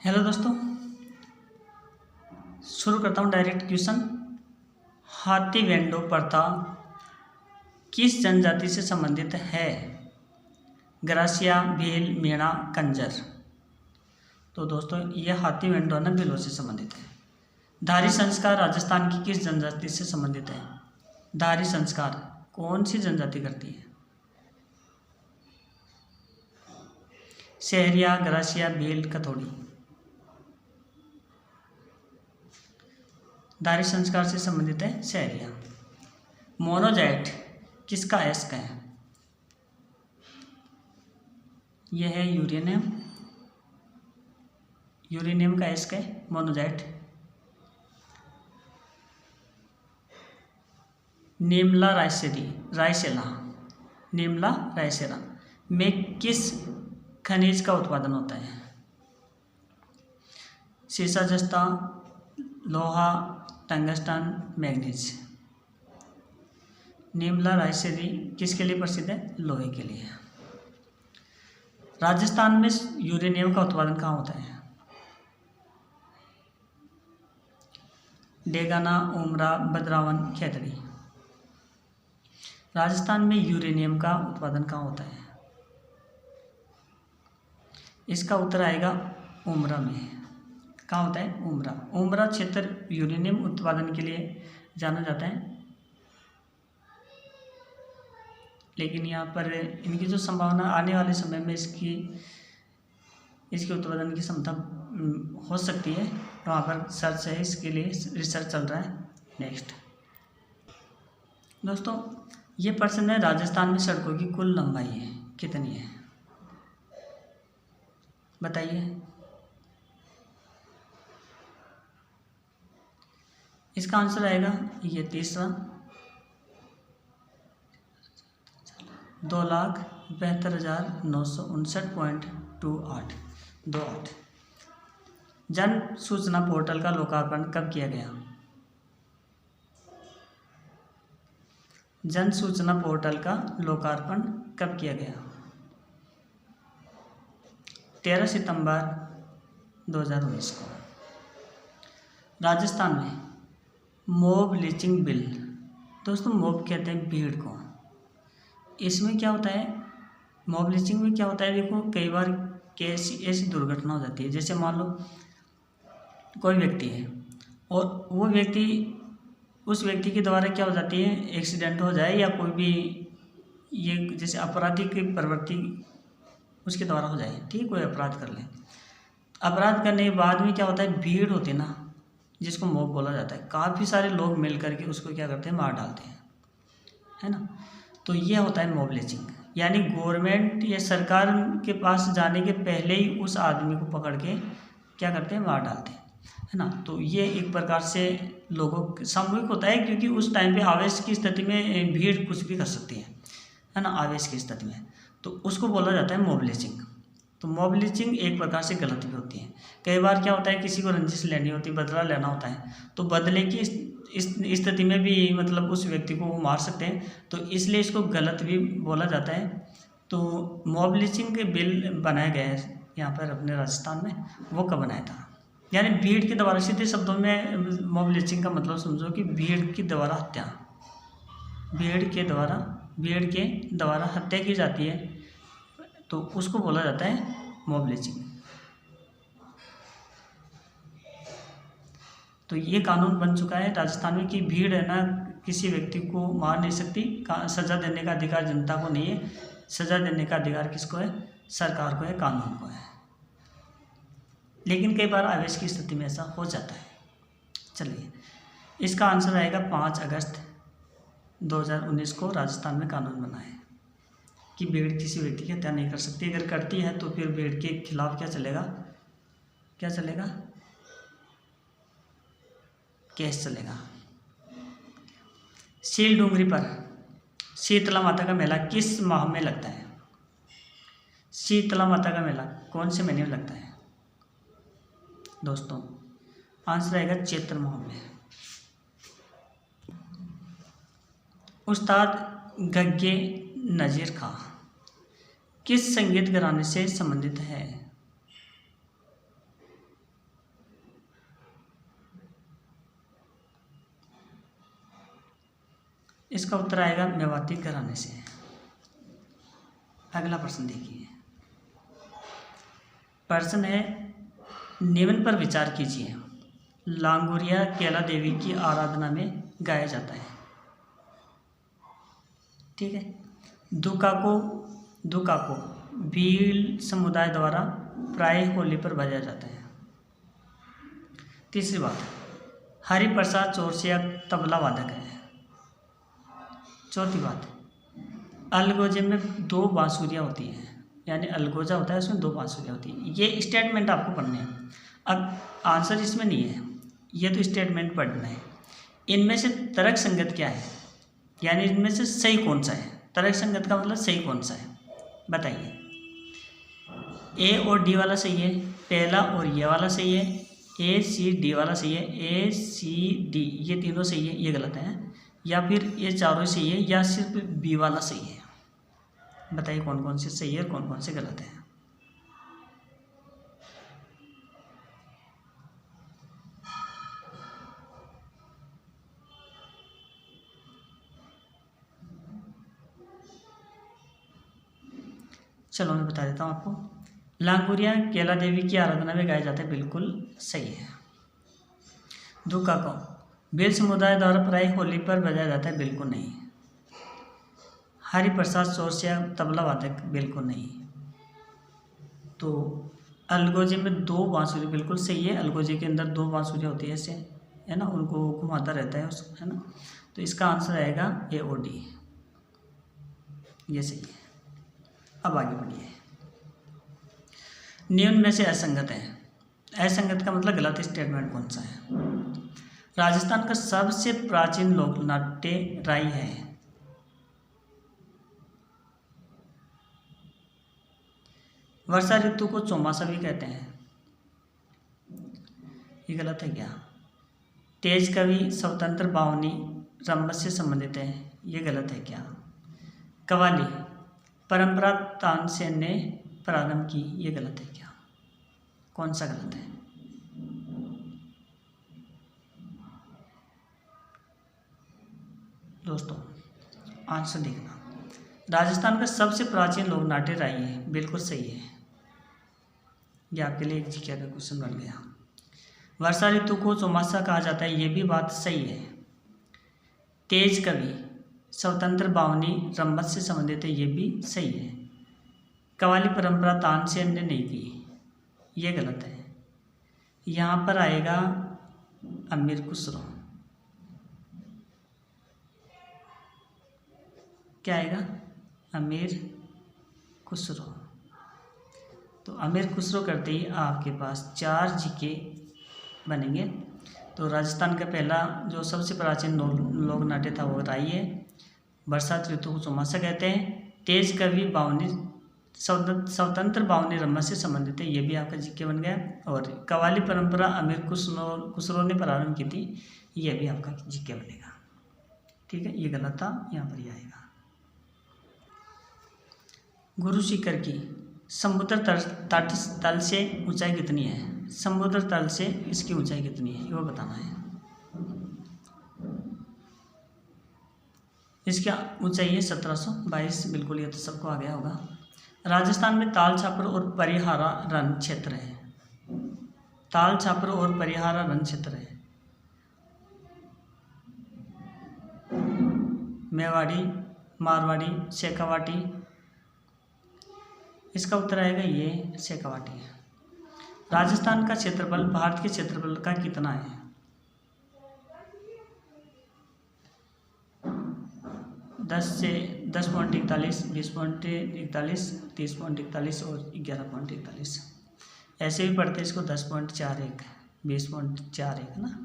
Hello दोस्तों, शुरू करता हूँ डायरेक्ट क्वेश्चन। हाथी वेंडो प्रथा किस जनजाति से संबंधित है? ग्रासिया, भील, मीणा, कंजर। तो दोस्तों यह हाथी वेंडो ना भीलों से संबंधित है। धारी संस्कार राजस्थान की किस जनजाति से संबंधित है? धारी संस्कार कौन सी जनजाति करती है? सहरिया, ग्रासिया, भील, कथोड़ी। धारी संस्कार से संबंधित है सहरिया। मोनोजाइट किसका अयस्क है? यह है यूरेनियम। यूरेनियम का अयस्क है मोनोजाइट। नेमला रायसेला नेमला रायसेला में किस खनिज का उत्पादन होता है? सीसा, जस्ता, लोहा, टंगस्टन, मैग्नीज। नेमला रायसेरी किसके लिए प्रसिद्ध है? लोहे के लिए। राजस्थान में यूरेनियम का उत्पादन कहाँ होता है? डेगाना, उमरा, भद्रावन, खेतड़ी। राजस्थान में यूरेनियम का उत्पादन कहाँ होता है? इसका उत्तर आएगा उमरा में। कहाँ होता है? उमरा। उमरा क्षेत्र यूरेनियम उत्पादन के लिए जाना जाता है, लेकिन यहाँ पर इनकी जो संभावना आने वाले समय में इसके उत्पादन की क्षमता हो सकती है, तो वहाँ पर सर्च है, इसके लिए रिसर्च चल रहा है। नेक्स्ट दोस्तों, ये प्रश्न है राजस्थान में सड़कों की कुल लंबाई है कितनी है? बताइए। इसका आंसर आएगा ये तीसरा, 2,72,959.28। जन सूचना पोर्टल का लोकार्पण कब किया गया? जन सूचना पोर्टल का लोकार्पण कब किया गया? 13 सितंबर 2019 को। राजस्थान में मॉब लिंचिंग बिल, दोस्तों मॉब कहते हैं भीड़ को। इसमें क्या होता है? मॉब लिंचिंग में क्या होता है? देखो, कई बार ऐसी दुर्घटना हो जाती है, जैसे मान लो कोई व्यक्ति है और वो व्यक्ति, उस व्यक्ति के द्वारा क्या हो जाती है, एक्सीडेंट हो जाए या कोई भी ये जैसे आपराधिक प्रवृत्ति उसके द्वारा हो जाए, ठीक, कोई अपराध कर ले। अपराध करने के बाद में क्या होता है, भीड़ होती है ना, जिसको मॉब बोला जाता है, काफ़ी सारे लोग मिल करके उसको क्या करते हैं, मार डालते हैं, है ना। तो ये होता है मॉब लिंचिंग, यानी गवर्नमेंट या सरकार के पास जाने के पहले ही उस आदमी को पकड़ के क्या करते हैं, मार डालते हैं, है ना। तो ये एक प्रकार से लोगों सामूहिक होता है, क्योंकि उस टाइम पे आवेश की स्थिति में भीड़ कुछ भी कर सकती है ना, आवेश की स्थिति में, तो उसको बोला जाता है मॉब लिंचिंग। तो मॉब लिंचिंग एक प्रकार से गलत भी होती है। कई बार क्या होता है, किसी को रंजिश लेनी होती है, बदला लेना होता है, तो बदले की इस स्थिति में भी मतलब उस व्यक्ति को वो मार सकते हैं, तो इसलिए इसको गलत भी बोला जाता है। तो मॉब लिंचिंग के बिल बनाया गया है यहाँ पर अपने राजस्थान में, वो कब बनाया था? यानी भीड़ के द्वारा, सीधे शब्दों में मॉब लिंचिंग का मतलब समझो कि भीड़ के द्वारा हत्या, भीड़ के द्वारा हत्या की जाती है, तो उसको बोला जाता है मॉब लिंचिंग। तो ये कानून बन चुका है राजस्थान में कि भीड़ है ना, किसी व्यक्ति को मार नहीं सकती, सज़ा देने का अधिकार जनता को नहीं है, सज़ा देने का अधिकार किसको है? सरकार को है, कानून को है। लेकिन कई बार आवेश की स्थिति में ऐसा हो जाता है। चलिए, इसका आंसर आएगा 5 अगस्त 2019 को राजस्थान में कानून बना है कि भीड़ किसी व्यक्ति की हत्या नहीं कर सकती। अगर करती है तो फिर भीड़ के खिलाफ क्या चलेगा? केस चलेगा। सील डूंगरी पर शीतला माता का मेला किस माह में लगता है? शीतला माता का मेला कौन से महीने में लगता है दोस्तों? आंसर आएगा चैत्र माह में। उस्ताद गग्गे नज़ीर खां किस संगीत घराने से संबंधित है? इसका उत्तर आएगा मेवाती घराने से। अगला प्रश्न देखिए, प्रश्न है निम्न पर विचार कीजिए। लांगुरिया केला देवी की आराधना में गाया जाता है। ठीक है। दुकाको भील समुदाय द्वारा प्राय होली पर बजाया जाता है। तीसरी बात, हरिप्रसाद चौरसिया तबला वादक है। चौथी बात, अलगोजे में 2 बांसुरियाँ होती हैं, यानी अलगोजा होता है उसमें 2 बांसुरियाँ होती हैं। ये स्टेटमेंट आपको पढ़ने हैं। अब आंसर इसमें नहीं है, ये तो स्टेटमेंट पढ़ना है। इनमें से तर्क संगत क्या है, यानी इनमें से सही कौन सा है। तर्क संगत का मतलब सही कौन सा है, बताइए। ए और डी वाला सही है, पहला और ये वाला सही है, ए सी डी वाला सही है, ए सी डी ये तीनों सही है, ये गलत है, या फिर ये चारों सही है, या सिर्फ बी वाला सही है। बताइए कौन कौन से सही है और कौन कौन से गलत है। चलो मैं बता देता हूँ आपको। लांगुरिया केला देवी की आराधना में गाया जाता है, बिल्कुल सही है। दुकाको भील समुदाय द्वारा प्राय होली पर बजाया जाता है, बिल्कुल नहीं। हरिप्रसाद चौरसिया तबला वादक, बिल्कुल नहीं। तो अलगोजे में 2 बांसुरी, बिल्कुल सही है। अलगोजे के अंदर 2 बांसुरियाँ होती है ऐसे, है ना, उनको घुमाता रहता है उसको, है ना। तो इसका आंसर आएगा ए और डी, ये सही है। अब आगे बढ़िए। निम्न में से असंगत है। असंगत का मतलब गलत स्टेटमेंट कौन सा है। राजस्थान का सबसे प्राचीन लोक नाट्य राई है। वर्षा ऋतु को चौमासा भी कहते हैं, ये गलत है क्या। तेज कवि स्वतंत्र बावनी रम्मत से संबंधित है, ये गलत है क्या। कव्वाली परंपरा तानसेन ने प्रारंभ की, ये गलत है क्या। कौन सा गलत है। दोस्तों आंसर देखना। राजस्थान का सबसे प्राचीन लोक नाट्य राई है, बिल्कुल सही है। ये आपके लिए एक जीके का क्वेश्चन बन गया। वर्षा ऋतु को चौमासा कहा जाता है, ये भी बात सही है। तेज कवि स्वतंत्र बावनी रम्मत से संबंधित है, ये भी सही है। कव्वाली परंपरा तानसेन ने नहीं की, ये गलत है। यहाँ पर आएगा अमीर खुसरो, क्या आएगा, अमीर खुसरो। तो अमीर खुसरो करते ही आपके पास 4 जीके बनेंगे। तो राजस्थान का पहला जो सबसे प्राचीन लोक नाट्य था वो राई है। बरसात ऋतु को चौमासा कहते हैं। तेज कवि बावनी स्वतंत्र बावनी रम्मत से संबंधित है, ये भी आपका जीके बन गया। और कव्वाली परंपरा अमीर खुसरो ने प्रारंभ की थी, ये भी आपका जीके बनेगा। ठीक है, ये गलत था, यहाँ पर ही आएगा। गुरु शिखर की समुद्र तट तल से ऊंचाई कितनी है। समुद्र तल से इसकी ऊंचाई कितनी है, वो बताना है। इसकी ऊंचाई है 1722, बिल्कुल, ये तो सबको आ गया होगा। राजस्थान में ताल छापर और परिहारा रण क्षेत्र है। ताल छापर और परिहारा रण क्षेत्र है। मेवाड़ी, मारवाड़ी, शेखावाटी, इसका उत्तर आएगा ये शेखावाटी है। राजस्थान का क्षेत्रफल भारत के क्षेत्रफल का कितना है। 10 से 10.41, 20.41, 30.41 और 11.41। ऐसे भी पढ़ते इसको 10.41, 20.41 है ना।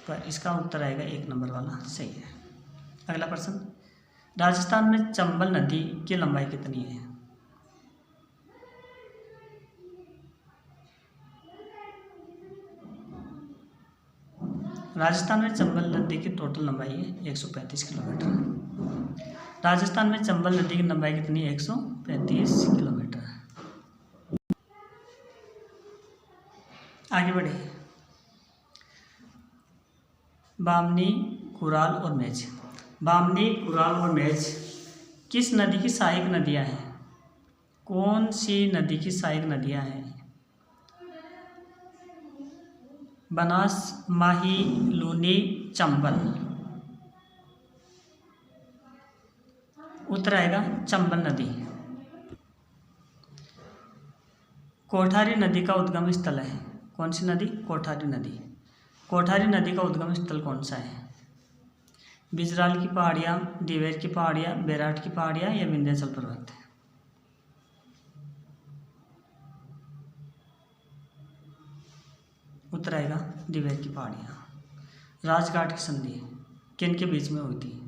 पर इसका उत्तर आएगा 1 नंबर वाला, सही है। अगला प्रश्न, राजस्थान में चंबल नदी की लंबाई कितनी है। राजस्थान में चंबल नदी की टोटल लंबाई है 135 किलोमीटर। राजस्थान में चंबल नदी की लंबाई कितनी है, 135 किलोमीटर। आगे बढ़े। बामनी कुराल और मेज। बामनी, कुराल और मेज किस नदी की सहायक नदियाँ हैं? कौन सी नदी की सहायक नदियाँ हैं? बनास, माही, लूनी, चंबल। उत्तर आएगा चंबल नदी। कोठारी नदी का उद्गम स्थल है। कौन सी नदी? कोठारी नदी। कोठारी नदी का उद्गम स्थल कौन सा है? बिजराल की पहाड़ियाँ, दिवेर की पहाड़ियाँ, बैराट की पहाड़ियाँ या विंध्याचल पर्वत? उत्तर आएगा दिवेर की पहाड़ियाँ। राजघाट की संधि किन के बीच में हुई थी?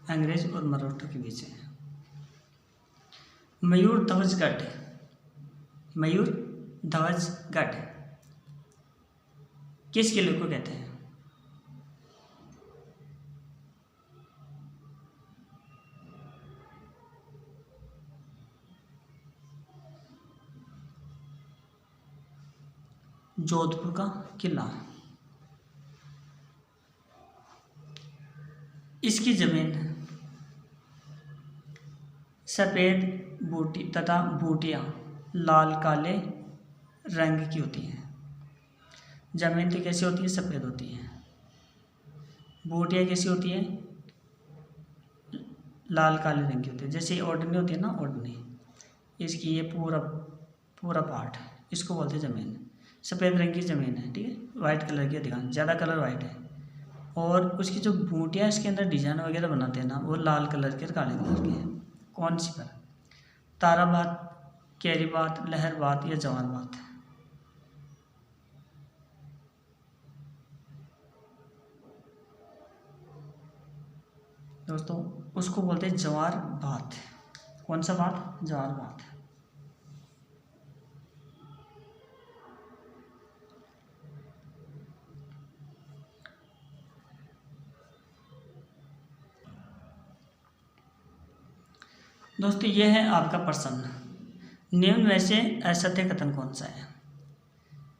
अंग्रेज और मराठों के बीच है। मयूर ध्वज गढ़, मयूर ध्वज गढ़ किस किले को कहते हैं? जोधपुर का किला। इसकी जमीन सफ़ेद बूटी तथा बूटियाँ लाल काले रंग की होती हैं। जमीन तो कैसी होती है? सफ़ेद होती है। बूटियाँ कैसी होती हैं? लाल काले रंग की होती है। जैसे ओढ़नी होती है ना, ओढ़नी, इसकी ये पूरा पूरा पार्ट, इसको बोलते हैं ज़मीन। सफ़ेद रंग की ज़मीन है, ठीक है, वाइट कलर की अधिकांश, ज़्यादा कलर वाइट है। और उसकी जो बूटियाँ इसके अंदर डिजाइन वगैरह बनाते हैं ना, वो लाल कलर के और काले कलर के हैं। कौन सी पर? ताराबाद, कैरीबात, लहरबात या जवारबात? दोस्तों उसको बोलते हैं जवार बात। कौन सा बात? जवार बात। दोस्तों ये है आपका प्रश्न। निम्न में से असत्य कथन कौन सा है?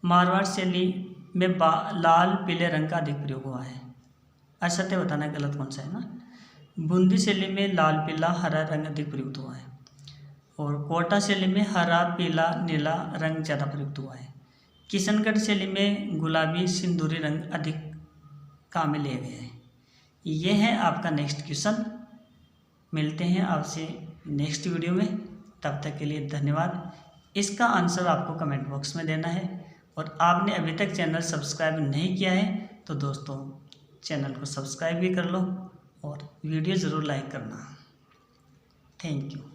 मारवाड़ शैली में लाल पीले रंग का अधिक प्रयोग हुआ है। असत्य बताना, गलत कौन सा है ना। बूंदी शैली में लाल पीला हरा रंग अधिक प्रयुक्त हुआ है। और कोटा शैली में हरा पीला नीला रंग ज़्यादा प्रयुक्त हुआ है। किशनगढ़ शैली में गुलाबी सिंदूरी रंग अधिक काम में लिए गए हैं। ये है आपका नेक्स्ट क्वेश्चन। मिलते हैं आपसे नेक्स्ट वीडियो में, तब तक के लिए धन्यवाद। इसका आंसर आपको कमेंट बॉक्स में देना है। और आपने अभी तक चैनल सब्सक्राइब नहीं किया है तो दोस्तों चैनल को सब्सक्राइब भी कर लो और वीडियो ज़रूर लाइक करना। Thank you.